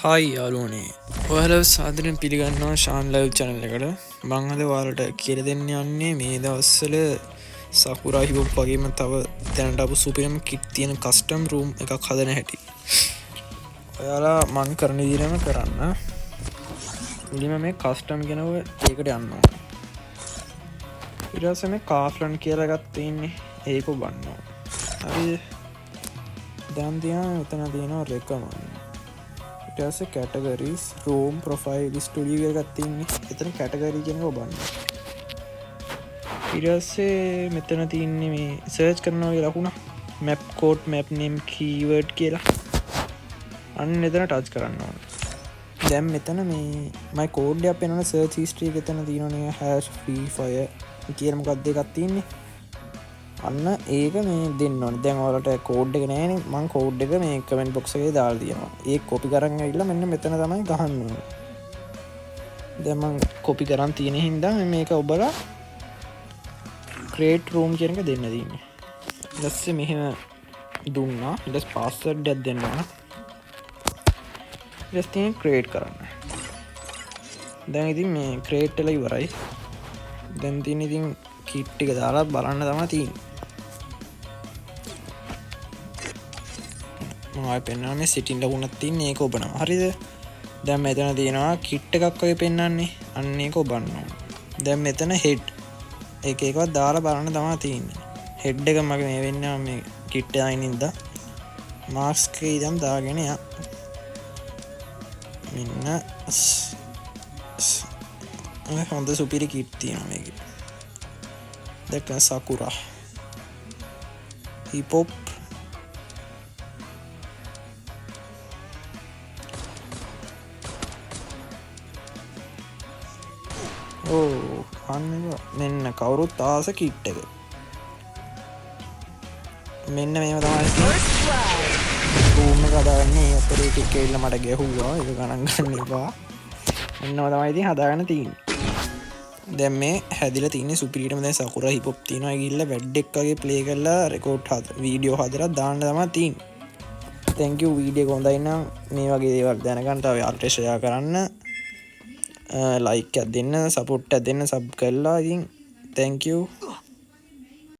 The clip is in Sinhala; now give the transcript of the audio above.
හයි යාළුවනේ ඔයාලව සාදරයෙන් පිළිගන්නවා ශාන් ලයිව් channel එකට මං අද ඔයාලට කියලා දෙන්න යන්නේ මේ දවස්වල සකුරා හිපොප් වගේම තව දැනට ආපු සුපිරිම කිට් තියෙන කස්ටම් රූම් එකක් හදන හැටි ඔයාලා මං කරන විදිහටම කරන්න ඉතින් මේ කස්ටම් කියනව ඒකට යන්න ඕන ඊට පස්සේ මේ කාෆ්ලන් කියලා එකක් තියෙන්නේ ඒක ඔබන්න ඕන හරි දැන් මෙතන තියෙනවා recommend categories room profile studio එකක් තියෙන්නේ එතන category කියන එක ඔබන්න ඊට පස්සේ මෙතන තියෙන්නේ මේ search කරනවා කියලා ලකුණ map code map name keyword කියලා අන්න එතන touch කරන්න ඕන දැන් මෙතන මේ my code එක පේනවනේ search history එක එතන තියෙනවනේ #free fire කියලා මොකක්ද එකක් තියෙන්නේ අන්න ඒක මේ දෙන්න ඕනේ. දැන් ඔයාලට කෝඩ් එක නැහැනේ. මම කෝඩ් එක මේ කමෙන්ට් බොක්ස් එකේ දාලා තියෙනවා. ඒක කොපි කරන් ඇවිල්ලා මෙන්න මෙතන තමයි ගහන්න ඕනේ. දැන් මම කොපි කරන් තියෙන හින්දා මේක ඔබලා create room කියන එක දෙන්න තියෙන්නේ. ඊට පස්සේ මෙහෙම දුන්නා. ඊට පස්සේ password එකක් දෙන්න ඕන. ඊට පස්සේ create කරන්න. දැන් ඉතින් මේ create වෙලා ඉවරයි. දැන් තියෙන ඉතින් kit එක දාලා බලන්න තමයි තියෙන්නේ. මම පෙන්වන්නේ මේ සිටින් ලකුණක් තියෙන ඒක ඔබනවා. හරිද? දැන් මෙතන තියෙනවා කිට් එකක් වගේ පෙන්වන්නේ. අන්න ඒක ඔබන්න ඕන. දැන් මෙතන හෙඩ් එක එකවත් දාලා බලන්න තමයි තියෙන්නේ. හෙඩ් එක මගේ මේ වෙන්නේ මේ කිට් එක අයිනින්ද මාස්ක් එක ඉදන් දාගෙන යා. මෙන්න හොඳ සුපිරි කිට් තියෙනවා මේකේ. දැක්ක සකුරා හිපොප් අන්න මෙන්න කවුරුත් ආස කිට් එක මෙන්න මේව තමයි රූම් එක හදාගන්නේ අතරේ ටික ඇවිල්ලා මට ගැහුවා ඒක ගණන් ගන්න එපා මෙන්නම තමයි ඉතින් හදාගන්න තියෙන්නේ දැන් මේ හැදිලා තියෙන්නේ සුපිරිටම දැන් සකුරා හිපොප් තියෙනවා ගිහිල්ලා වැඩ් එක වගේ ප්ලේ කරලා රෙකෝඩ් වීඩියෝ හදලා දාන්න තමයි තියෙන්නේ thank you වීඩියෝ එක හොඳයි නම් මේ වගේ දේවල් දැනගන්න තව යාළුවන්ට ෂෙයා කරන්න like එකක් දෙන්න support එකක් දෙන්න sub කරලා ඉතින් thank you